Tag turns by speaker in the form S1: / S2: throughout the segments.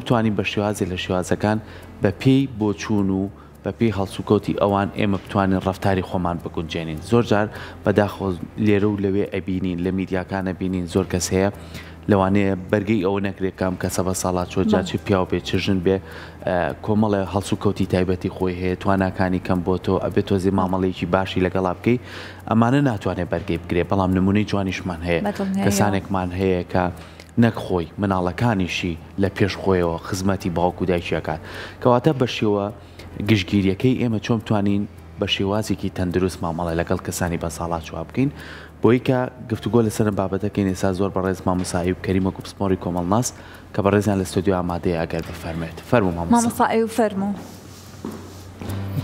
S1: بتوانین بە شێوازی لە شێوازەکان بە پێی بۆچوون و بە پێی هەڵسوکەوتی ئەوان ئێمە بتوانین ڕەفتاری خۆمان بگونجێنین. زۆر جار بەداخۆ لێرە و لەوێ ئەبینین لە میدیاکانە بینین زۆر کەس هەیە لەوانەیە بەرگەی ئەوە نەکرێت کام کەسە بە ساڵات چۆ جاچی پیاو بێ چژن بێ کۆمەڵە هەڵسوکەوتی تایبەتی خۆی هەیە تواناکانی کەم بۆ تۆ ئەبێت تۆزێ مامەڵەیەکی باشی لەگەڵا بکەی ئەمانە ناتوانێت بەرگەی بگرێت بەڵام نمونەی جوانیشمان هەیە کەسانێکمان هەیە کە نەک خۆی مناڵەکانیشی لە پێش خۆیەوە خزمەتی باوکو دایکیەکان کەواتە بە شێوە گشتگیریەکەی ئێمە چۆن بتوانین بە شێوازێکی تەندروست مامەڵە لەگەڵ کەسانی بە ساڵات چوا بکەین بۆی کە گفتوگۆ لەسەر بابەتەکەین ئێستا زۆر بەڕێز مامۆسایی کەریمە کوپسمۆری کۆمەڵناس کە بەڕێزیان لە ستۆدیۆ ئامادەیە ئەگەر بفەرمێت فەرموو
S2: مامۆستا فەرموو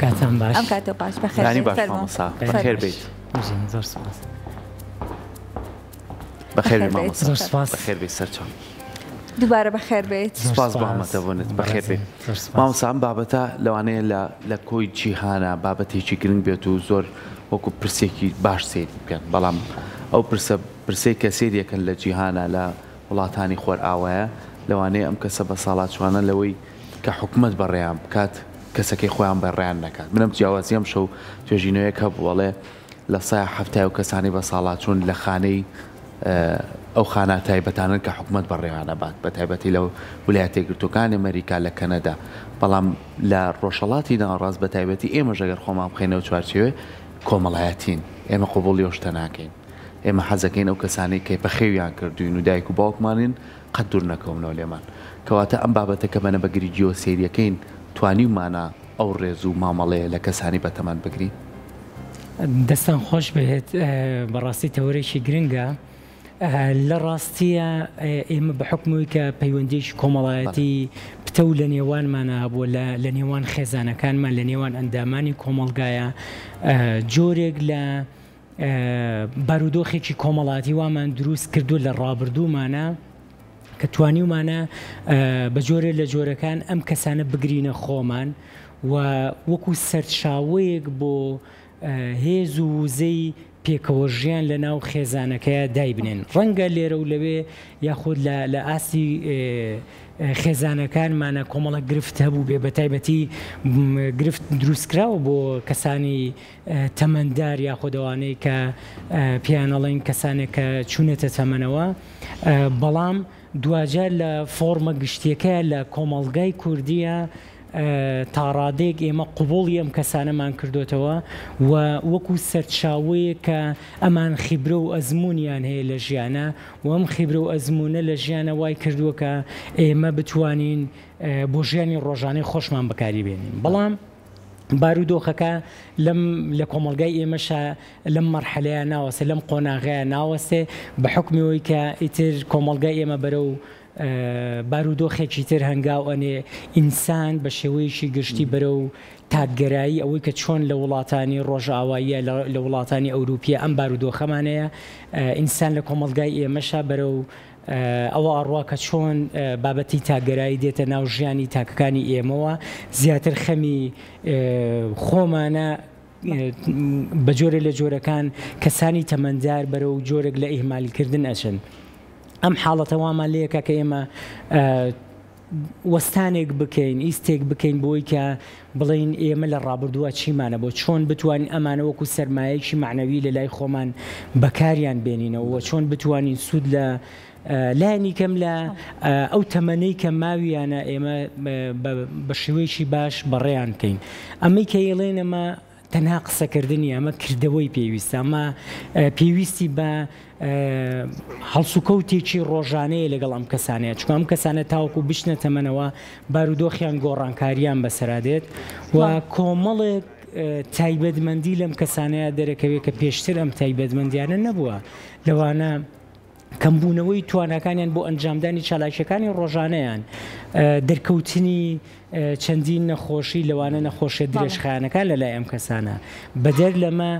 S3: کاتان باش
S2: ئەم کاتێ باش بەخێر
S1: باش مامۆستا بەخێر بێت
S3: زۆر سپاس
S1: بەخێر بێت مامۆستا
S3: زۆر سپاس
S1: بەخێر بێت سەرچۆن
S2: دووبارە بەخێر بێت
S1: سپاس بۆ هەمەتەبوونت بەخێر بێت مامۆستا ئەم بابەتە لەوانەیە لە کۆی جیهانە بابەتێکی گرنگ بێت و زۆر وەکو پرسێکی باش سیر بکەن بەڵام ئەو پرسەی کە سێریەکەن لە جیهانە لە وڵاتانی خۆر ئاوایە لەوانەیە ئەم کەسە بە ساڵات چوانە لەوەی کە حکومت بەڕێیان بکات کەسەکەی خۆیان بەڕێیان نەکات منم جیاوازیم شەو توێژینەوەیەک هەبووەڵێ لە سای هەفتای و کەسانی بە ساڵات چوون لە خانەی ئەو خانە تایبەتانن کە حکومت بەڕێوانە بات بە تایبەتی لەو ویلایەتە یەکگرتووەکانی ئەمریکا لە کەنەدا بەڵام لە ڕۆژهەڵاتی ناڕاست بە تایبەتی ئێمە ژەگەر خۆمان بخێنەوە چوارچێوێ کۆمەڵایەتین ئێمە قوبوڵی ئەوشتە ناکەین ئێمە حەزەکەین ئەو کەسانی کە بەخێویان کردوین و دایک و باوکمانین قەت دوور نەکەونەوە لێمان کەواتە ئەم بابەتە کە بەنە بەگری جیۆسێریەکەین توانیمانە ئەو ڕێز و مامەڵەیە لە کەسانی بەتەمان بگرین
S3: دەستان خۆش بێت بەڕاستی تەورێکی گرنگە لە ڕاستیە ئێمە بە حکمەوەی کە پەیوەندیش کۆمەڵایەتی پتە و لە نێوانمانە بۆ لە نێوان خێزانەکانمان لە نێوان ئەندامانی کۆمەڵگایە جۆرێک لە بارودۆخێکی کۆمەڵاتی وامان دروست کردو لە ڕابردوومانە کە توانیومانە بە جۆرە لە جۆرەکان ئەم کەسانە بگرینە خۆمان و وەکو سەرچاوەیەک بۆ هێز و وزەی پێکەوە ژیان لە ناو خێزانەکەیە دایبنێن ڕەنگە لێرە و لەوێ یاخود لە ئاسی خێزانەکانمانە کۆمەڵە گرفت هەبوو بێ بە تایبەتی گرفت دروستکراوە بۆ کەسانی تەمەندار یاخۆدەوانەی کە پیانەڵین کەسانێک کە چوونێتە تەمەنەوە بەڵام دوجار لە فۆرمە گشتیەکە لە کۆمەڵگای کوردیە تا ڕادێک ئێمە قوبوڵی ئەم کەسانەمان کردوتەوە و وەکو سەرچاوەیە کە ئەمان خیبرە و ئەزممویان هەیە لە ژیانە و ئەم خیبرە و ئەزممونە لە ژیانە وای کردووە کە ئێمە بتوانین بۆ ژیانی ڕۆژانەی خۆشمان بەکاری بێنین بەڵام بارودۆخەکە لە کۆمەڵگای ئێمەشە لەم مەرحەلەیە ناوەسێ لەم قۆناغەیە ناوەستێ بە حکمیەوەی کە ئیتر کۆمەڵگای ئێمە بەرە و بارودۆخێکی تر هەنگاو ئەنێ ئینسان بە شێوەیەکی گشتی بەرە و تاکگەرایی ئەوەی کە چۆن لە وڵاتانی ڕۆژئاواییە لە وڵاتانی ئەوروپیە ئەم بارودۆخەمانەیە ئینسان لە کۆمەڵگای ئێمەشە بەرە و ئەوە ئەڕوا کە چۆن بابەتی تاگەرایی دێتە ناو ژیانی تاکەکانی ئێمەوە زیاتر خەمی خۆمانە بە جۆرە لە جۆرەکان کەسانی تەمەندار بەرە و جۆرێک لە ئیهمالیکردن ئەچن ئەم حاڵەتەوامان لەیەکە کە ئێمە وەستانێک بکەین ئیستێک بکەین بۆی کە بڵین ئێمە لە ڕابردووە چیمانە بۆ چۆن بتوانین ئەمانە وەکو سەرمایەکی معنەوی لە لای خۆمان بەکاریان بێنینەوە چۆن بتوانین سوود لە لایەنی کەم لە ئەو تەمەنەی کە ماویانە ئێمە بە شێوەیەکی باش بەڕێیان بکەین ئەمەی کە ئێڵێن ئەمە تەنها قسەکردنی ئەمە کردەوەی پێویستە ئەمە پێویستی بە هەڵسوکەوتێکی ڕۆژانەیە لەگەڵ ئەم کەسانەیە چکە ئەم کەسانە تاوەکو بشنە تەمەنەوە بارودۆخیان گۆڕانکاریان بەسەرادێت و کۆمەڵێک تایبەتمەندی لەم کەسانەیە دەرەکەوێت کە پێشتر ئەم تایبەتمەندیانە نەبووە لەوانە کەمبوونەوەی توانەکانیان بۆ ئەنجامدانی چالاکیەکانی ڕۆژانەیان دەرکەوتنی چەندین نەخۆشی لەوانە نەخۆشیە درێژخایەنەکان لەلای ئەم کەسانە بەدەر لەمە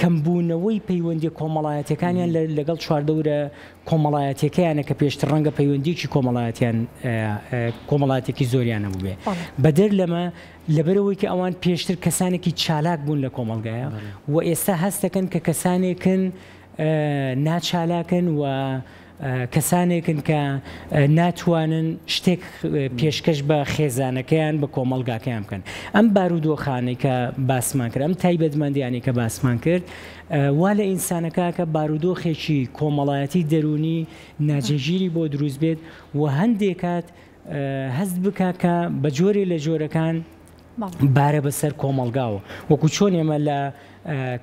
S3: کەمبوونەوەی پەیوەندی کۆمەڵایەتەکانیان لەگەڵ چواردەورە کۆمەڵایەتەکەیانە کە پێشتر ڕەنگە پەیوەندیکی کۆمەڵایەتێکی زۆریان هەبوو بێ بەدەر لەمە لەبەرەوەی کە ئەوان پێشتر کەسانێکی چالاک بوون لە کۆمەڵگایە و ئێستا هەست دەکەن کە کەسانێکن ناچالاکن و کەسانێکن کە ناتوانن شتێک پێشکەش بە خێزانەکەیان بە کۆمەڵگاکەیان بکەن. ئەم بارودۆخانەی کە باسمان کرد، ئەم تایبەتمەندیانی کە باسمان کرد، وا لە ئینسانەکە کە بارودۆخێکی کۆمەڵایەتی دەرونی ناجێژیری بۆ دروست بێت و هەندێک کات هەست بکە کە بە جۆرێ لە جۆرەکان بارە بەسەر کۆمەڵگاوە، وەکو چۆن ئێمە لە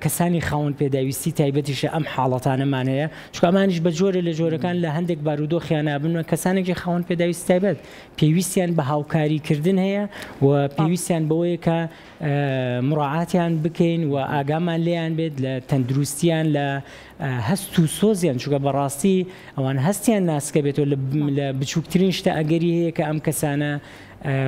S3: کەسانی خاوەن پێداویستی تایبەتیشە ئەم حاڵەتانەمان هەیە، چونکە ئەمانیش بە جۆرە لە جۆرەکان لە هەندێک بارودۆخیان نابن، کەسانێکی خاوەن پێداویستی تایبەت پێویستیان بە هاوکاریکردن هەیە و پێویستیان بەوەیە کە مڕاعاتیان بکەین و ئاگامان لێیان بێت لە تەندروستیان لە هەست و سۆزیان، چونکە بەڕاستی ئەوان هەستیان ناسکە بێتەوە لە بچووکترین شتە ئەگەری هەیە کە ئەم کەسانە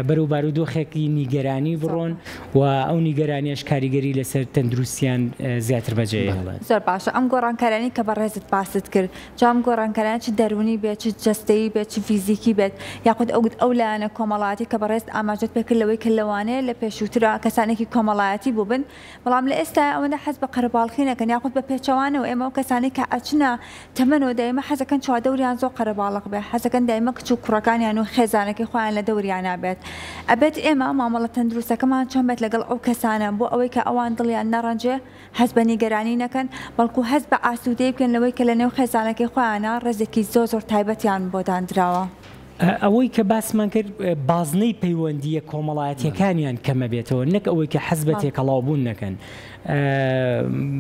S3: بەرەو بارودۆخێکی نیگەرانی بڕۆن و ئەو نیگەرانیش کاریگەری لەسەر تەندروستیان زیاتر بەجێ هەڵێت.
S2: زۆر باشە. ئەم گۆڕانکارانی کە بەڕێزت باست کرد، جام گۆڕانکاران چ دەرونی بێت، چ جەستەیی بێت، چ فیزیکی بێت، یاخود ئەو لایەنە کۆمەڵایەتی کە بەڕێست ئاماژەت پێکرد لەوەی کە لەوانەیە لە پێشووترە کەسانێکی کۆمەڵایەتی بوو بن، بەڵام لە ئێستا ئەوەندە حەز بە قەرەباڵغی نەکەن، یاخود بە پێچەوانەوە ئێمە ئەو کەسانی کە ئەچنە تەمەنەوە دایمە حەزەکەن چواردەوریان زۆر قەرەباڵغ بێت، حەزەکەن دایمە کچ و کوڕەکانیان و خێزانەکەی خۆیان لە دەوریانە بێت. ئەبێت ئێمە مامەڵە تەندروستەکەمان چۆن بێت لەگەڵ ئەو کەسانە بۆ ئەوەی کە ئەوان دڵیان نەڕەنجێ، هەست بە نیگەرانی نەکەن، بەڵکو هەست بە ئاسوودەی بکەن لەوەی کە لە نێو خێزانەکەی خۆیانە ڕێزێکی زۆر تایبەتیان بۆ دانراوە.
S3: ئەوەی کە باسمان کرد بازنەی پەیوەندیە کۆمەڵایەتیەکانیان کەمە بێتەوە، نەک ئەوەی کە حەز بە تێکەڵاوبوون نەکەن.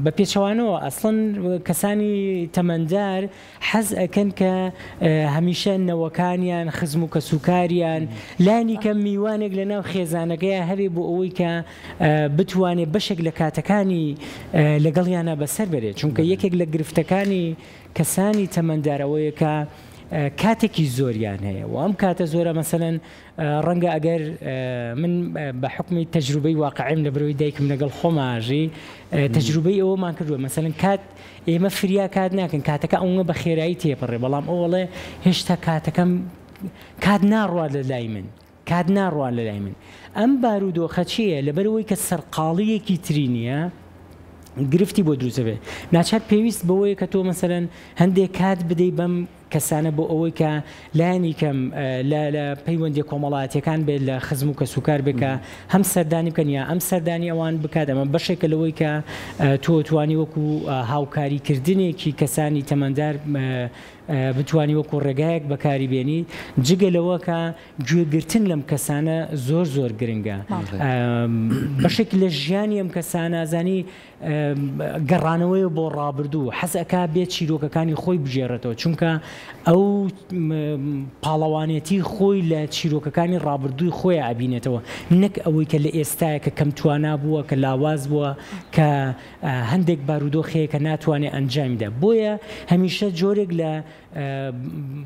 S3: بە پێچەوانەوە ئەسڵەن کەسانی تەمەندار حەز ئەکەن کە هەمیشە نەوەکانیان، خزم و کەسوکاریان لانی کە میوانێک لە ناو خێزانەکەیە هەبێ بۆ ئەوەی کە بتوانێت بەشێک لە کاتەکانی لەگەڵیانە بەسەر بێت، چونکە یەکێک لە گرفتەکانی کەسانی تەمەندارەوەیە کە کاتێکی زۆریان هەیە و ئەم کاتە زۆرە. مەسەلەن ڕەنگە ئەگەر من بە حکمی تەجروبەی واقعیم لە بەرەوەی دایکم لەگەڵ خۆماژی تەجروبەی ئەوەمان کردووە، مەسەلەن کات ئێمە فریا کات ناکەن، کاتەکە ئەوە بە خێرایی تێپەڕێ، بەڵام ئەوڵێ هێشتا کاتەکەم کات ناڕوات لە لای من، کات ناڕوات لە لای من. ئەم بارودۆخە چییە؟ لەبەرەوەی کە سەرقاڵیەکی تری نییە گرفتی بۆ دروستە بێ، ناچار پێویست بەوەیە کە تۆ مەسەلەن هەندێک کات بدەی بەم کەسانە بۆ ئەوەی کە لایانی کەم لە پەیوەندی کۆمەڵایەتیەکان بێت لە خزم و کەسوکار بکە، هەم سەردانی بکەن یا ئەم سەردانی ئەوان بکات. ئەمە بەشێکە لەوەی کە تۆ توانی وەکو هاوکاریکردنێکی کەسانی تەمەندار بتوانی وەکو ڕێگایەک بەکاری بێنی، جگە لەوە کە گوێگرتن لەم کەسانە زۆر گرنگە. بەشێک لە ژیانی ئەم کەسانە زانی گەڕانەوەی بۆ ڕابردوو، حەزەکە بێت چیرۆکەکانی خۆی بژێڕێتەوە، چونکە ئەو پاڵەوانێتی خۆی لە چیرۆکەکانی ڕابردووی خۆی ئابینێتەوە، نەک ئەوەی کە لە ئێستایە کە کەم توانا بووە، کە لاواز بووە، کە هەندێک بارودۆخەیە کە ناتوانێت ئەنجامدا. بۆیە هەمیشە جۆرێک لە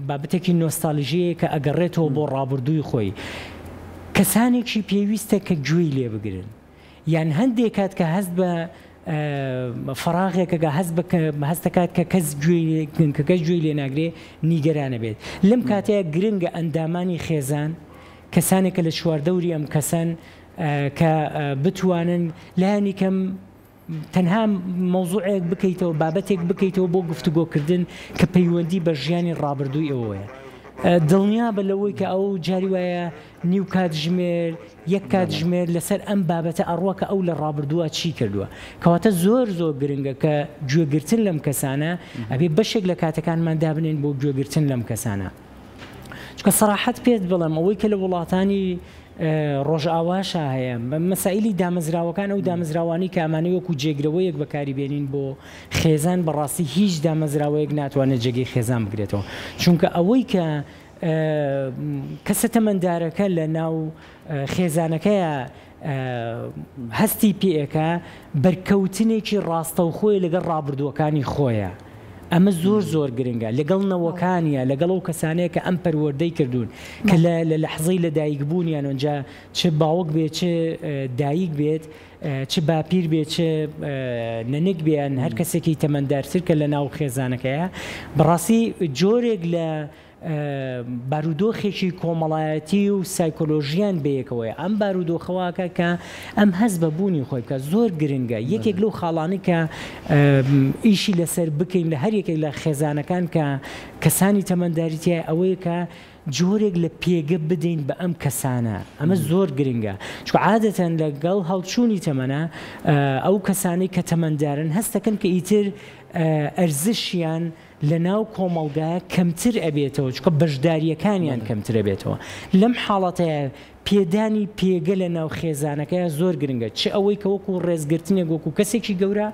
S3: بابەتێکی نۆستالژیەیە کە ئەگەڕێتەوە بۆ ڕابردووی خۆی. کەسانێکی پێویستە کە گوێی لێ بگرن، یان هەندێک کات کە هەست بە فراغێکەگە هەستەکات کە کەس گوێی لێ ناگرێ نیگەرانە بێت. لەم کاتەیە گرنگە ئەندامانی خێزان، کەسانێکە لە چواردەوری ئەم کەسان کە بتوانن لایانی کەم تەنها مەوزوعێک بکەیتەوە، بابەتێک بکەیتەوە بۆ گفتوگۆکردن کە پەیوەندی بە ژیانی ڕابردووی ئەوەیە. دڵنیا بە لەوەی کە ئەو جاری وایە نیو کاتژمێر، یەک کاتژمێر لەسەر ئەم بابەتە ئەڕوەکە ئەو لە ڕابردووە چی کردووە، کەواتە زۆر گرنگە کە گوێگرتن لەم کەسانە ئەبێ بەشێک لە کاتەکانمان دابنێن بۆ گوێگرتن لەم کەسانە. چونکە سەراحەت پێت بڵێم ئەوەی کە لە وڵاتانی ڕۆژئاواشە هەیە مەسائلی دامەزراوەکان، ئەو دامەزراوانی کە ئەمانەی وەکو جێگرەوەیەک بەکاری بێنین بۆ خێزان، بەڕاستی هیچ دامەزراوەیەک ناتوانێت جێگەی خێزان بگرێتەوە، چونکە ئەوەی کە کەسە تەمەندارەکە لە ناو خێزانەکەیە هەستی پێەکە بەرکەوتنێکی ڕاستەوخۆی لەگەڵ ڕابردووەکانی خۆیە. ئەمە زۆر گرنگە لەگەڵ نەوەکانیە، لەگەڵ ئەو کەسانەیە کە ئەم پەروەردەی کردوون کە لە لەحزەی لە دایکبوونیان ئەوەنجا چ باوەک بێت، چ دایک بێت، چ باپیر بێت، چ نەنک بیان، هەر کەسێکی تەمەندارتر کە لە ناو خێزانەکەیە. بەڕاستی جۆرێک لە بارودۆخێکی کۆمەڵایەتی و سایکۆلۆژیان بەیەکەوەی ئەم بارودۆخەواکە کە ئەم هەست بە بوونی خۆی بکە زۆر گرنگە یەکێک لەو خاڵانی کە ئیشی لەسەر بکەین لە هەر یەکێک لە خێزانەکان کە کەسانی تەمەنداریتیە ئەوەیە کە جۆرێک لە پێگە بدەین بە ئەم کەسانە ئەمە زۆر گرنگە چکە عادەتەن لەگەڵ هەڵچوونی تەمەنە ئەو کەسانی کە تەمەندارن هەستەکەن کە ئیتر ئەرزشیان لە ناو کۆمەڵگایە کەمتر ئەبێتەوە چکە بەشداریەکانیان کەمتر ئەبێتەوە لەم حاڵەتەیە پێدانی پێگە لە ناو خێزانەکەیە زۆر گرنگە چ ئەوەی کە وەکو ڕێزگرتنێک وەکو کەسێکی گەورە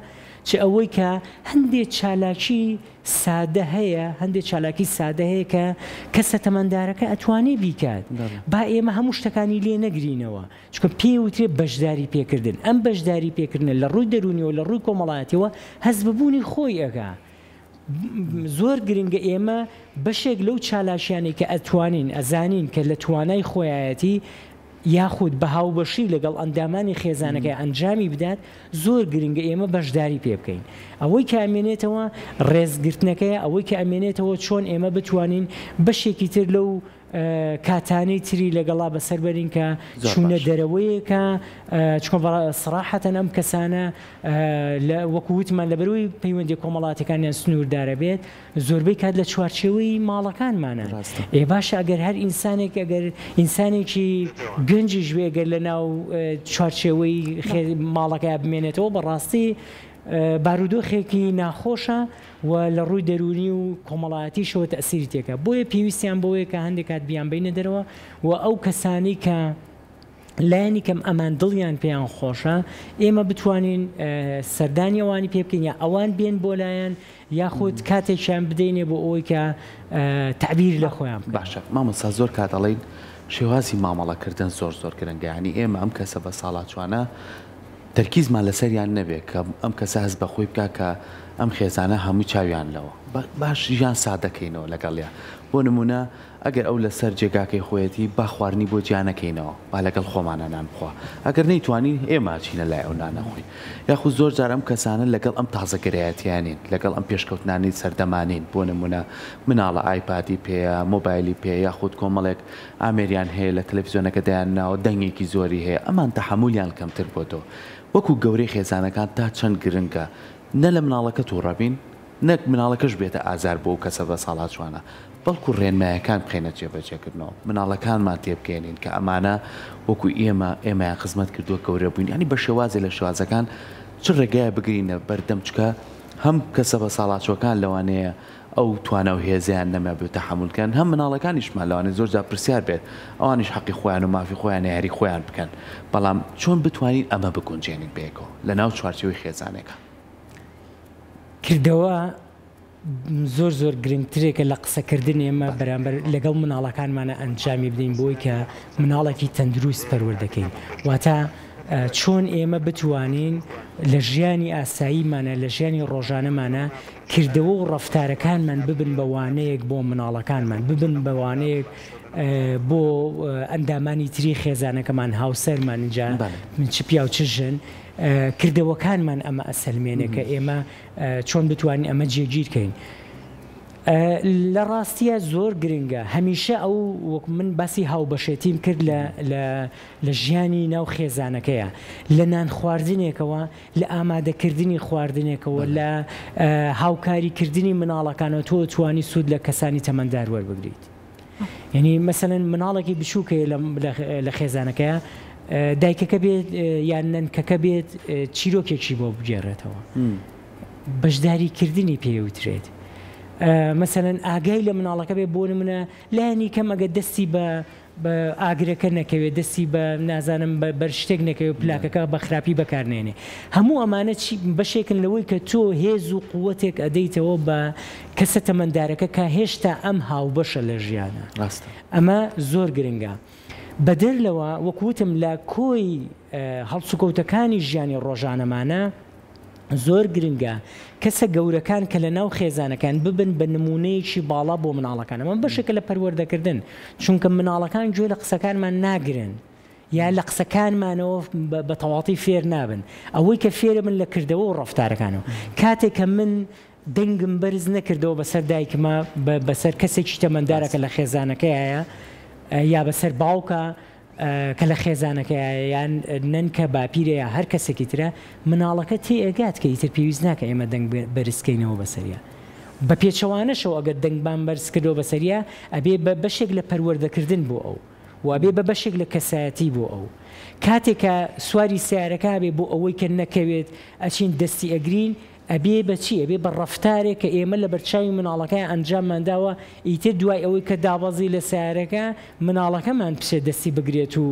S3: چ ئەوەی کە هەندێک چالاکی سادە هەیە هەندێک چالاکی سادە هەیە کە کەسە تەمەندارەکە ئەتوانێ بیکات با ئێمە هەموو شتەکانی لێ نەگرینەوە چکە پێوترێ بەشداری پێکردن ئەم بەشداری پێکردن لە ڕووی دەرونیەوە لە ڕووی کۆمەڵایەتیەوە هەست ببوونی خۆی ئەگا زۆر گرنگە ئێمە بەشێک لەو چالاشیانەی کە ئەتوانین ئەزانین کە لە توانای خۆیەتی یاخود بە هاوبەشی لەگەڵ ئەندامانی خێزانەکەی ئەنجامی بدات زۆر گرنگە ئێمە بەشداری پێ بکەین ئەوەی کە ئەمێنێتەوە ڕێزگرتنەکەی ئەوەی کە ئەمێنێتەوە چۆن ئێمە بتوانین بەشێکی تر لەو کاتانەی تری لەگەڵا بەسەربەرین کە چوونە دەرەوەیەکە چکۆ سراحەتەن ئەم کەسانە وەکو وتمان لەبەرەوەی پەیوەندی کۆمەڵاتەکانیان سنووردارە بێت زۆربەی کات لە چوارچێوەی ماڵەکانمانە ئێ باشە ئەگەر هەر ئینسانێک ئەگەر ئینسانێکی گەنجی ژوێگەر لە ناو چوارچێوەی ماڵەکە بمێنێتەوە بەڕاستی بارودۆخێکی ناخۆشە و لە ڕووی دەرونی و کۆمەڵایەتی شەوە تەسیری تێکە بۆیە پێویستیان بەوەیە کە هەندێک کات بیان بینە دەرەوە و ئەو کەسانی کە لایەنی کەم ئەمان دڵیان پێیان خۆشە ئێمە بتوانین سەردانی ئەوانی پێ بکەین یا ئەوان بێن بۆ لایەن یاخود کاتێکیان بدەینێ بۆ ئەوەی کە تعبیر لە خۆیان
S1: باشە مامۆستا زۆر کات دەڵێن شێوازی مامەڵەکردن زۆر گرنگە یعنی ئێمە ئەم کەسە بە ساڵاتوانە تەرکیزمان لەسەریان نەبێت کە ئەم کەسە هەست بەخۆی بکە کە ئەم خێزانە هەمووی چاویان لەوە باش ژیان سادەکەینەوە لەگەڵیا بۆ نمونە ئەگەر ئەو لەسەر جێگاکەی خۆیەتی با خواردنی بۆ جیانەکەینەوە با لەگەڵ خۆمانە نان بخوا ئەگەر نەیتوانی ئێمە چینە لای ئەو نانەخۆی یاخود زۆر جار ئەم کەسانە لەگەڵ ئەم تازەگەرایەتیانین لەگەڵ ئەم پێشکەوتنانی سەردەمانین بۆ نمونە مناڵە ئایپادی پێەیە مۆبایلی پێ یاخود کۆمەڵێک ئامێریان هەیە لە تەلەڤیزیۆنەکە دەیان ناوە دەنگێکی زۆری هەیە ئەمان تەحمولیان کەمتر بۆتەوە وەکو گەورەی خێزانەکان تا چەند گرنگە نە لە مناڵەکە تووڕەبین نەک مناڵەکەش بێتە ئازار بۆ ئەو کەسە بە ساڵات جوانە بەڵکو ڕێنمایەکان بخێنە جێبەجێکردنەوە مناڵەکانمان تێبگەێنین کە ئەمانە وەکو ئێمەیان خزمەت کردووە گەورە بووین ینی بە شێوازی لە شێوازەکان چ ڕێگایە بگرینە بەردەم چکە هەم کەسە بە ساڵاتچۆکان لەوانەیە ئەو توانە و هێزیان نەما بێت تەحمولکەن هەم مناڵەکانیشمان لەوانێت زۆر جا پرسیار بێت ئەوانیش حەقی خۆیان و مافی خۆیان یاری خۆیان بکەن بەڵام چۆن بتوانین ئەمە بگونجێنین بێکەوە لە ناو چوارچێوەی خێزانێکە
S3: کردەوە زۆر گرنگترێکە لە قسەکردن ئێمە بەرامبەر لەگەڵ مناڵەکانمانە ئەنجامی بدەین بۆی کە مناڵێکی تەندروست پەروەردەکەین واتە چۆن ئێمە بتوانین لە ژیانی ئاساییمانە لە ژیانی ڕۆژانەمانە کردەوە و ڕەفتارەکانمان ببن بەوانەیەک بۆ مناڵەکانمان ببن بەوانەیەک بۆ ئەندامانی تری خێزانەکەمان هاوسەرمان اینجا من چ پیا و چ ژن کردەوەکانمان ئەمە ئەسەلمێنێ کە ئێمە چۆن بتوانین ئەمە جێگیرکەین لە ڕاستیە زۆر گرنگە هەمیشە ئەو وەک من باسی هاوبەشێتیم کرد لە ژیانی ناو خێزانەکەیە لە نان خواردنێکەوە لە ئامادەکردنی خواردنێکەوە لە هاوکاریکردنی مناڵەکانەوە تۆ توانی سوود لە کەسانی تەمەندار وەربگریت یعنی مەسەلەن مناڵێکی بچووکەیە لە خێزانەکەیە دایکەکە بێت یان نەنکەکە بێت چیرۆکێکی بۆ بگێڕێتەوە بەشداریکردنی پێوترێت مەسەلەن ئاگای لە مناڵەکە بێ بۆ نمونە لایەنی کەم ئەگە دەستی بە ئاگرەکە نەکەوێت دەستی بە نازانم بەر شتێک نەکەوێت پلاکەکە بە خراپی بەکارنێنێ هەموو ئەمانە بەشێکن لەوەی کە تۆ هێز و قووەتێک ئەدەیتەوە بە کەسە تەمەندارەکە کە هێشتا ئەم هاوبەشە لە ژیانە ئەمە زۆر گرنگە بەدەر لەوە وەکوتم لە کۆی هەڵسوکەوتەکانی ژیانی ڕۆژانەمانە زۆر گرنگە کەسە گەورەکان کە لە ناو خێزانەکان ببن بە نمونەیەکی باڵا بۆ مناڵەکان ئەمە بەشێکە لە پەروەردەکردن چونکە مناڵەکان گوێ لە قسەکانمان ناگرن یا لە قسەکانمانەوە بە تەواڵی فێر نابن ئەوەی کە فێرە من لە کردەوە و ڕەفتارەکانەوە کاتێک کە من دەنگم بەرز نەکردەوە بەسەر دایکمە بەسەر کەسێکی تەمەندارە کە لە خێزانەکەیە یا بەسەر باوکە کە لە خێزانەکەیە یان نەنکە باپیرە یا هەر کەسێکی ترە مناڵەکە تێئگات کە ئیتر پێویست ناکە ئێمە دەنگ بەرزکەینەوە بەسەریە بە پێچەوانەشەوە ئەگەر دەنگبان بەرز کردەوە بەسەریە ئەبێ بە بەشێک لە پەروەردەکردن بۆ ئەو وابێ بە بەشێک لە کەسایەتی بۆ ئەو کاتێکە سواری سیارەکە بێ بۆ ئەوەی کە نەکەوێت ئەچین دەستی ئەگرین ئەبێ بەچی ئەبێ بە ڕەفتارێک کە ئێمە لە بەرچاوی مناڵەکە ئەنجاممانداوە ئیتر دوای ئەوەی کە دابەزی لە سیارەکە مناڵەکەمان پشێ دەستی بگرێت و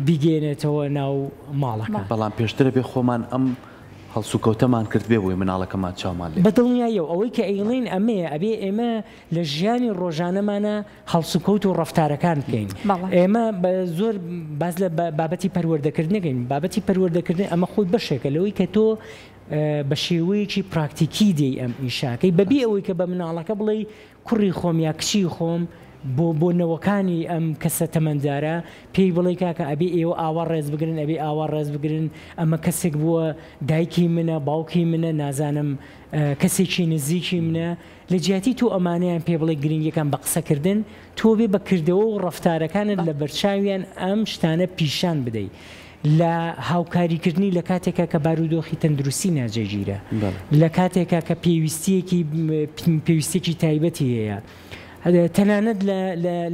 S3: بیگێنێتەوە ناو ماڵەکە
S1: بەڵام پێشترە بێ خۆمان ئەم هەڵسوکەوتەمان کرد بێ بۆی مناڵەکەمان چاومان لێ
S3: بەدڵنیایەوە ئەوەی کە ئەیڵین ئەمەیە ئەبێ ئێمە لە ژیانی ڕۆژانەمانە هەڵسوکەوت و ڕەفتارەکان بکەین ئێمە زۆر باز لە بابەتی پەروەردەکردنەکەین بابەتی پەروەردەکردن ئەمە خۆی بەشێکە لەوەی کە تۆ بە شێوەیەکی پراکتیکی دەی ئەم ئیشاکەی بەبێ ئەوەی کە بە مناڵەکە بڵێ کوڕی خۆم یا کچی خۆم بۆ نەوەکانی ئەم کەسە تەمەندارە پێی بڵێ کاکە ئەبێ ئێوە ئاوا ڕێز بگرن ئەبێ ئاوا ڕێز بگرن ئەمە کەسێک بووە دایکی منە باوکی منە نازانم کەسێکی نزیکی منە لە جیاتی تۆ ئەمانەیان پێ بڵێ گرنگیەکان بە قسەکردن تۆ بێ بەکردەوە و ڕەفتارەکانت لە بەرچاویان ئەم شتانە پیشان بدەیت لە هاوکاریکردنی لە کاتێکە کە بارودۆخی تەندروستی ناجێگیرە لە کاتێکە کە پێویستێکی تایبەتی هەیە تەنانەت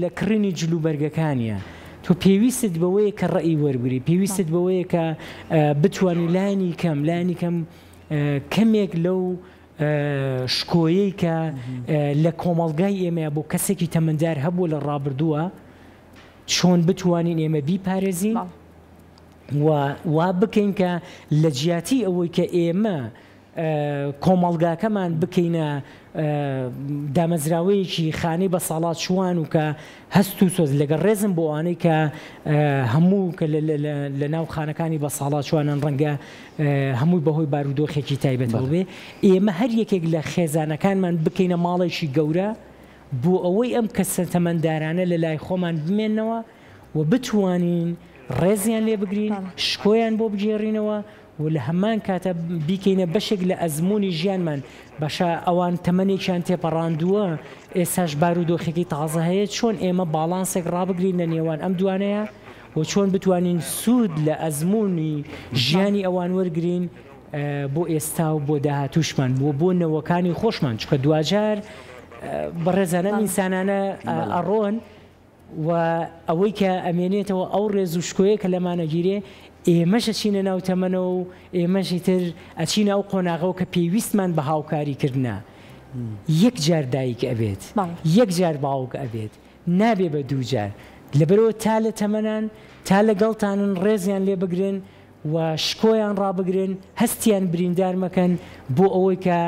S3: لە کڕینی جلوبەرگەکانیە تۆ پێویستت بەوەیە کە ڕێی وەرگری پێویستت بەوەیە کە بتوانانی لایانی کەم کەمێک لەو شکۆیەی کە لە کۆمەڵگای ئێمە بۆ کەسێکی تەمەندار هەبوو لە ڕابردووە چۆن بتوانین ئێمە بیپارێزین وا بکەین کە لە جیاتی ئەوەی کە ئێمە کۆمەڵگاکەمان بکەینە دامەزراوەیەکی خانەی بە ساڵات شوان و کە هەست و سۆز لەگەڵ ڕێزم بۆ ئەوانەی کە هەموو کە لە ناو خانەکانی بە ساڵات شوانان ڕەنگە هەمووی بەهۆی بارودۆخێکی تایبەتەوە بێ ئێمە هەر یەکێک لە خێزانەکانمان بکەینە ماڵێکی گەورە بۆ ئەوەی ئەم کەسە تەمەندارانە لە لای خۆمان بمێنەوە و بتوانین ڕێزیان لێ بگرین شکۆیان بۆ بگێڕینەوە و لە هەمان کاتە بیکەینە بەشێک لە ئەزمموی ژیانمان باشە ئەوان تەمەنێکیان تێپەڕاندووە ئێساش بارودۆخێکی تازە هەیە چۆن ئێمە باڵانسێک ڕابگرین لە نێوان ئەم دوانەیە و چۆن بتوانین سوود لە ئەزمموی ژیانی ئەوان وەرگین بۆ ئێستا و بۆ داهاتووشمان بۆ نەوەکانی خۆشمان چکە دوجار بەڕێزانە ئینسانانە ئەڕۆن و ئەوەی کە ئەمێنێتەوە ئەو ڕێز و شکۆیە کە لەمانەگیرێ ئێمەش ئەچینە ناو تەمەنەوە و ئێمەشی تر ئەچینە ئەو قۆناغەوە کە پێویستمان بە هاوکاریکردە یەک جار دایک ئەبێت یەک جار باوک ئەبێت نابێ بە دووجار لەبەرەوە تا لە تەمەنان تا لەگەڵتانن ڕێزیان لێ بگرن و شکۆیان ڕابگرن هەستیان بریندار مەکەن بۆ ئەوەی کە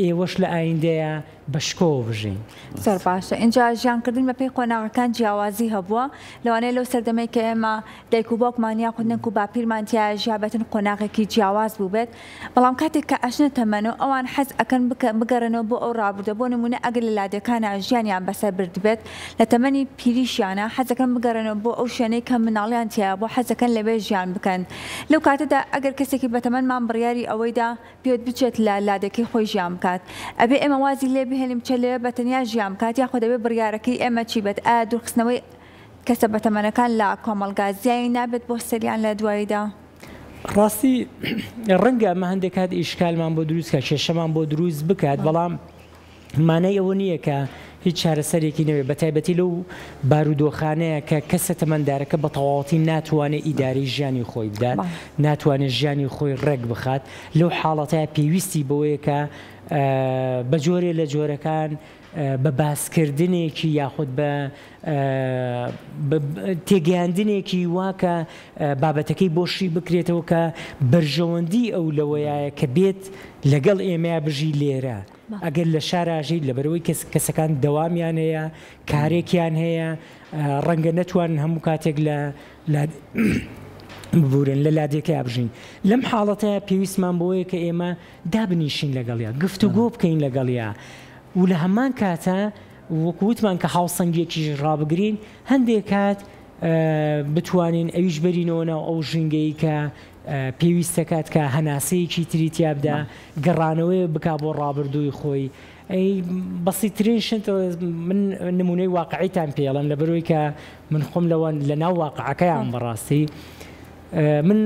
S3: ئێوەش لە ئایندەیە بەشکۆ بژین
S2: زۆر باشە اینجا ژیانکردن بە پێی قۆناغەکان جیاوازی هەبووە لەوانەیە لەو سەردەمەی کە ئێمە دایک و باوکمانیا خودنک و باپیرمانتیا ژیابەتن قۆناغێکی جیاواز بوو بێت بەڵام کاتێک کە ئەشنە تەمەنەوە ئەوان حەز ئەکەن بگەڕنەوە بۆ ئەو ڕابردە بۆ نمونە ئەگەر لە لادەکانە ژیانیان بەسەر برد بێت لە تەمەنی پیریشیانە حەزەکەن بگەڕنەوە بۆ ئەو شوێنەی کە مناڵیان تیا بۆ حەزەکەن لەبێ ژیان بکەن لەو کاتەدا ئەگەر کەسێکی بەتەمەنمان بڕیاری ئەوەیدا پێوت بچێت لە لادەکەی خۆی ژیان بکات ئەبێ ئێمە وازی لێ بهێنیم چ لێ بەتەنیا ژیان بکات یا خۆ دەبێ بڕیارەکەی ئێمە چی بێت ئایا دوورخستنەوەی کەسە بەتەمەنەکان لە کۆمەڵگا زیایی نابێت بۆ سەریان لە دواییدا
S3: ڕاستی ڕەنگە ئەمە هەندێک کات ئیشکالمان بۆ دروست کە کێشەمان بۆ دروست بکات بەڵام مانای ئەوە نییە کە هیچ چارەسەرێکی نەوێت بە تایبەتی لەو بارودۆخانەیە کە کەسە تەمەندارەکە بە تەواوەتی ناتوانێت ئیداری ژیانی خۆی بدات ناتوانێت ژیانی خۆی ڕێک بخات لەو حاڵەتەیە پێویستی بەوەیە کە بە جۆرێ لە جۆرەکان بە باسکردنێکی یاخود بە تێگەیاندنێکی واکە بابەتەکەی بۆشی بکرێتەوە کە بەرژەوەندی ئەو لەوەیە کە بێت لەگەڵ ئێمە بژی لێرە ئەگەر لە شاراژی لەبەرەوەی کەسەکان دەوامیان هەیە کارێکیان هەیە ڕەنگە نەتوانن هەموو کاتێک لە ببورن لە لادێکە بژین لەم حاڵەتە پێویستمان بۆیە کە ئێمە دابنیشین لەگەڵیا گفتوگۆ بکەین لەگەڵیا و لە هەمان کاتە وەکووتمان کە هاوسەنگێکی ڕابگرین هەندێک کات بتوانین ئەویش بەرینەوە ناو ئەو ژینگەی کە پێویستەکات کە هەناسەیەکی تریتیا بدە گەڕانەوەی بک بۆ ڕابردووی خۆی ئەی بەسیترین شت من نمونەی واقعیتان پێڵم لەبەرەوەی کە من خۆم لە ناو واقعەکەیان بەڕاستی من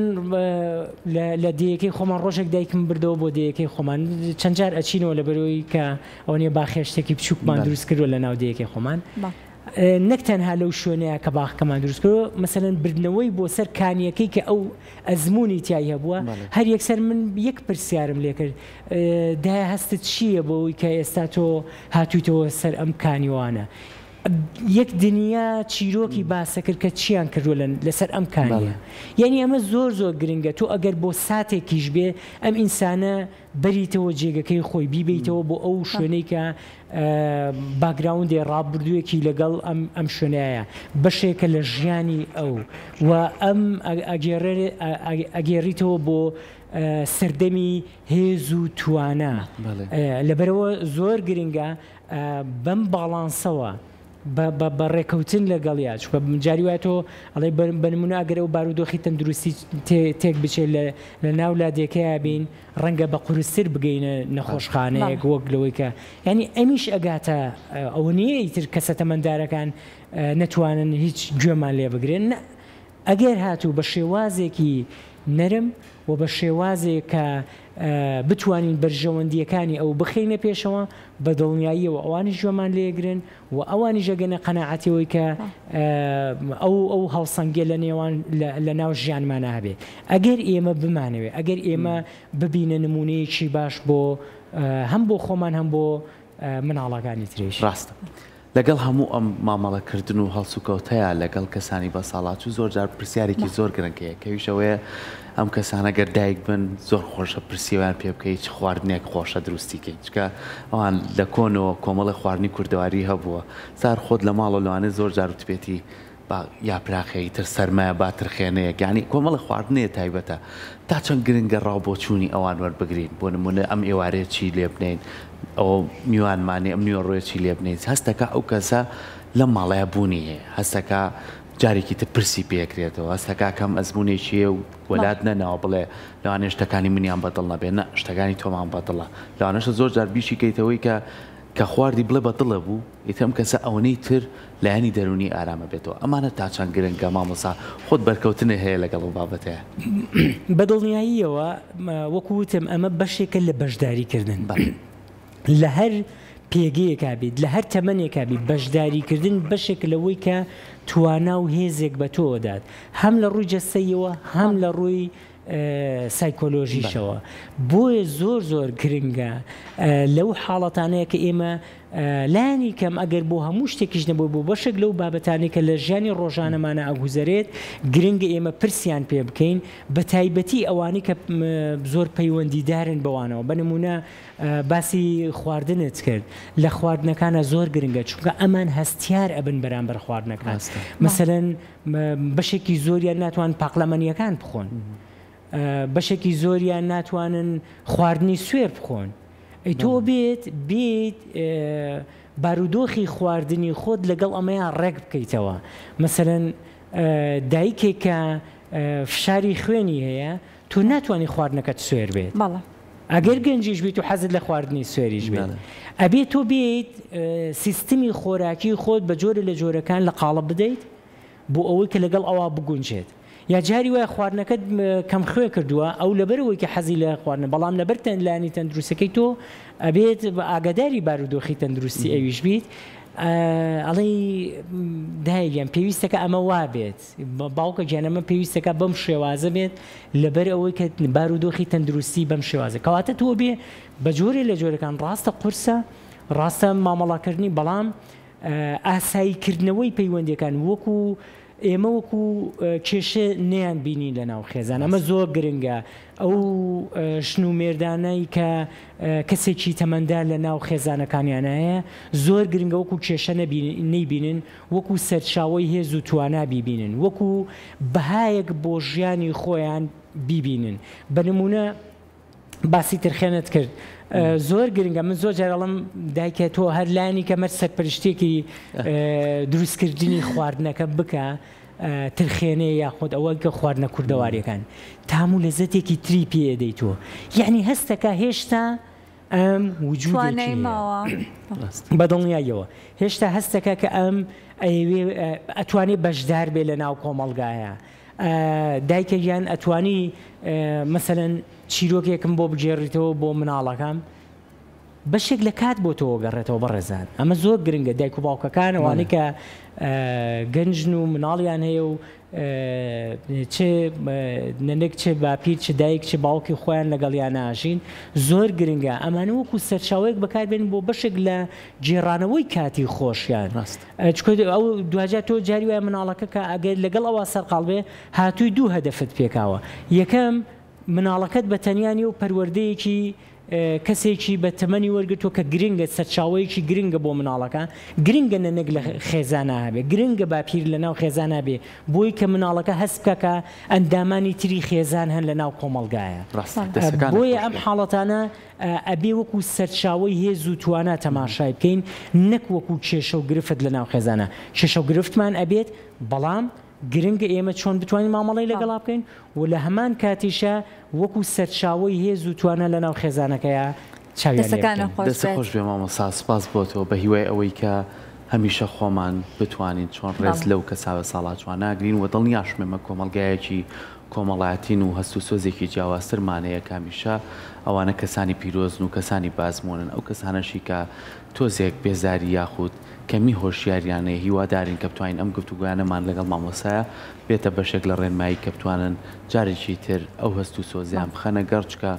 S3: لە دیەکەی خۆمان ڕۆژێک دایکم بردەوە بۆ دیەکەی خۆمان چەند جار ئەچینەوە لەبەرەوەی کە ئەوە نیە باخێشتێکی بچووکمان دروست کردووە لە ناو دیەکەی خۆمان نەک تەنها لەو شوێنەیە کە باخەکەمان دروست کردەوە مەسەلەن بردنەوەی بۆ سەر کانیەکەی کە ئەو ئەزمموی تیای هەبووە هەر یەکسەر من یەک پرسیارم لێ کرد دای هەستت چییە بۆەوەی کە ئێستا تۆ هاتوویتەوە سەر ئەم کانیوانە یەک دنیا چیرۆکی باسە کرد کە چیان کردووە لەسەر ئەم کانیە یعنی ئەمە زۆر گرنگە تۆ ئەگەر بۆ ساتێکیش بێ ئەم ئینسانە بەریتەوە جێگەکەی خۆی بیبیتەوە بۆ ئەو شوێنەی کە باگراوندێ ڕابردوویەکی لەگەڵ ئەم شوێنایە بەشێکە لە ژیانی ئەو و ئەم ئەگێڕیتەوە بۆ سەردەمی هێز و توانە لەبەرەوە زۆر گرنگە بەم باڵانسەوە بە ڕێکەوتن لەگەڵیا چکە جاری وایە تۆ ئەڵێ بنمونە ئەگەر ئەو بارودۆخی تەندروستی تێک بچێت لە ناو لادێکەیە بین ڕەنگە بە قورستر بگەینە نەخۆشخانەیەک وەک لەوەی کە ینی ئەمیش ئەگاتە ئەوە نییە ئیتر کەسە تەمەندارەکان نەتوانن هیچ گوێمان لێ بگرێن ئەگەر هاتوو بە شێوازێکی نەرم و بە شێوازێک کە بتوانین بەرژەوەندیەکانی ئەو بخینە پێشەوە بە دڵنیاییەوە ئەوانی ژۆمان لێگرن و ئەوانی ژەگەنە قەناعەتیەوەی کە ئەو هەڵسەنگێ لە نێوان لە ناو ژیانمانە هەبێ ئەگەر ئێمە بمانەوێ ئەگەر ئێمە ببینە نمونەیەکی باش بۆ هەم بۆ خۆمان هەم بۆ مناڵەکانی ترێش
S1: ڕاستە لەگەڵ هەموو ئەم مامەڵەکردن و هەڵسوکەوتەیە لەگەڵ کەسانی بە ساڵات و زۆر جار پرسیارێکی زۆر گرنگەیە کەویشەوەیە ئەم کەسانە گەر دایک بن زۆر خۆشە پرسیوان پێ بکەیت خواردنێک خۆشە دروستیکەیت چکە ئەوان لە کۆنەوە کۆمەڵی خواردنی کوردەواری هەبووە سار خۆت لە ماڵە لەوانێ زۆر جار وتبێتی یاپراخەی تر سەرمایە باترخێنەیە یعنی کۆمەڵی خواردنەیە تایبەتە تا چەند گرنگە ڕاوبۆچوونی ئەوان وەربگرین بۆ نمونە ئەم ئێوارەیە چی لێ بنین ئەو میوانمانی ئەم نیوەڕۆیەکی لێ بنیت هەستەکە ئەو کەسە لە ماڵەیە بوونی هەیە هەستەکە جارێکی تر پرسی پێکرێتەوە هەستەکە کەم ئەزمونێکیە و وەلات نەناوە بڵێ لەوانێ شتەکانی منیان بەدڵ نەبێ نە شتەکانی تۆمان بەدڵە لەوانەشە زۆر جار بیشی کەیتەوەی کە خواردی بڵێ بەدڵە بوو ئیتەم کەسە ئەوەی تر لایەنی دەرونی ئارامە بێتەوە ئەمانە تا چەند گرنگە مامۆسا خۆت بەرکەوتنە هەیە لەگەڵ بابەتەیە
S3: بەدڵنیاییەوە وەکوتم ئەمە بەشێکە لە بەشداریکردن لە هەر پێگەیەکا بیت لە هەر تەمەنێکا بیت بەشداریکردن بەشێک لەوەی کە توانا و هێزێک بە تۆدات هەم لە ڕووی جەستەیەوە هەم لە ڕووی سایکۆلۆژیشەوە بۆیە زۆر گرنگە لەو حاڵەتانەیە کە ئێمە لانی کەم ئەگەر بۆ هەموو شتێکیش نەبوو بۆ بەشێک لەو بابەتانی کە لە ژیانی ڕۆژانەمانە ئەگوزارێت گرنگە ئێمە پرسیان پێ بکەین بە تایبەتی ئەوانی کە زۆر پەیوەندیدارن بەوانەوە بەنمونە باسی خواردنت کرد لە خواردنەکانە زۆر گرنگە چونکە ئەمان هەستیار ئەبن بەرامبەر خواردنەکان مەسەلەن بەشێکی زۆریان ناتوان پاقلەمەنیەکان بخۆن بەشێکی زۆریان ناتوانن خواردنی سوێر بخۆن ئەی تۆ بێت بارودۆخی خواردنی خۆت لەگەڵ ئەمەیان ڕێک بکەیتەوە مەسەلەن دایکێک کە فشاری خوێنی هەیە تۆ ناتوانانی خواردنەکەت سوێر بێت ئەگەر گەنجیش بیت و حەزت لە خواردنی سوێریش بێت ئەبێت تۆ بێت سیستمی خۆراکی خۆت بە جۆرە لە جۆرەکان لە قاڵب بدەیت بۆ ئەوەی کە لەگەڵ ئەوە بگونجێت یا جاری وایە خواردنەکەت کەم خوێ کردووە ئەو لەبەرەوەی کە حەزی لە خواردن بەڵام لەبەر لانی تەندروستەکەی تۆ ئەبێت ئاگاداری بارودۆخی تەندروستی ئەویش بیت ئەڵێ دایگەم پێویستەکە ئەمە وا بێت باوکە گیانەمە پێویستەکە بەم شێوازە بێت لەبەر ئەوەی کە بارودۆخی تەندروستی بەم شێوازە کەواتە تۆ بێ بە جۆرێ لە جۆرەکان ڕاستە قورسە ڕاستە مامەڵاکردنی بەڵام ئاساییکردنەوەی پەیوەندیەکان وەکو ئێمە وەکو کێشە نەیان بینی لە ناو خێزان ئەمە زۆر گرنگە ئەو شنومێردانەی کە کەسێکی تەمەندار لە ناو خێزانەکانیانایە زۆر گرنگە وەکو کێشە نەیبینن وەکو سەرچاوی هێز و توانا بیبینن وەکو بەهایەک بۆ ژیانی خۆیان بیبینن بە نمونە باسی ترخێنت کرد زۆر گرنگە من زۆر جارەڵم دایکە تۆ هەر لانی کە مەر سەرپەرشتێکی دروستکردنی خواردنەکە بکە ترخێنێ یاخود ئەوە کە خواردنە کوردەواریەکان تام و لەزەتێکی تری پێ دەیتەوە یعنی هەستەکە هێشتا ئەم وجودێکی بەدڵنیاییەوە هێشتا هەستەکە کە ئەم ئەتوانێت بەشدار بێ لە ناو کۆمەڵگایە دایکە گیان ئەتوانی مەسەرەن چیرۆکێکم بۆ بجێڕیتەوە بۆ مناڵەکەم بەشێک لە کات بۆ تۆ گەڕێتەوە بەڕێزان ئەمە زۆر گرنگە دایک و باوکەکان ئەوانەی کە گەنجن و مناڵیان هەیە و نەنێک چ باپیر چ دایک چ باوکی خۆیان لەگەڵیان ناژین زۆر گرنگە ئەمانە وەکو سەرچاوەیەک بەکاربێن بۆ بەشێک لە جێڕانەوەی کاتی خۆشیان ئەو دوجار تۆ جاری وایە مناڵەکە کە ئەگەر لەگەڵ ئەوە سەرقاڵ بێ هاتووی دوو هەدەفت پێکاوە یەکەم مناڵەکەت بە تەنیانی و پەروەردەیەکی کەسێکی بە تەمەنی وەرگتووە کە گرنگە سەرچاوەیەکی گرنگە بۆ مناڵەکە گرنگە نەنێک لە خێزانە هەبێ گرنگە باپیر لە ناو خێزانە بێ بۆی کە مناڵەکە هەست بکە ئەندامانی تری خێزان هەن لە ناو کۆمەڵگایە بۆیە ئەم حاڵەتانە ئەبێ وەکو سەرچاوەی هێز و توانە تەماشای بکەین نەک وەکو کێشە و گرفت لە ناو خێزانە کێشە و گرفتمان ئەبێت بەڵام گرنگە ئێمە چۆن بتوانین مامەڵی لەگەڵا بکەین و لە هەمان کاتیشە وەکو سەرچاوەی هێز و توانە لە ناو خێزانەکەیە
S1: دەست خۆش بێ مامۆستا سپاس بۆتەوە بە هیوای ئەوەی کە هەمیشە خۆمان بتوانین چۆن ڕێز لەو کەساوە ساڵات جوان ناگرین و دڵنیاشمێمە کۆمەڵگایەکی کۆمەڵایەتین و هەست و سۆزێکی جیاوازترمانەیە کامیشە ئەوانە کەسانی پیرۆزن و کەسانی بازمۆنن ئەو کەسانەشی کە تۆزێک بێزاری یاخود کەمی هۆشیاریانەیە هیوادارین کە بتوانین ئەم گفتوگویانەمان لەگەڵ مامۆسایە بێتە بەشێک لە ڕێنمایی کە بتوانن جارێکی تر ئەو هەست و سۆزیان بخەنە گەڕچکە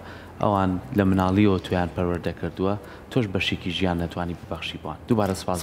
S1: ئەوان لە مناڵیەوە تویان پەروەردە کردووە تۆش بەشێکی ژیان نەتوانی ببەخشی بووان دووبارە سپاس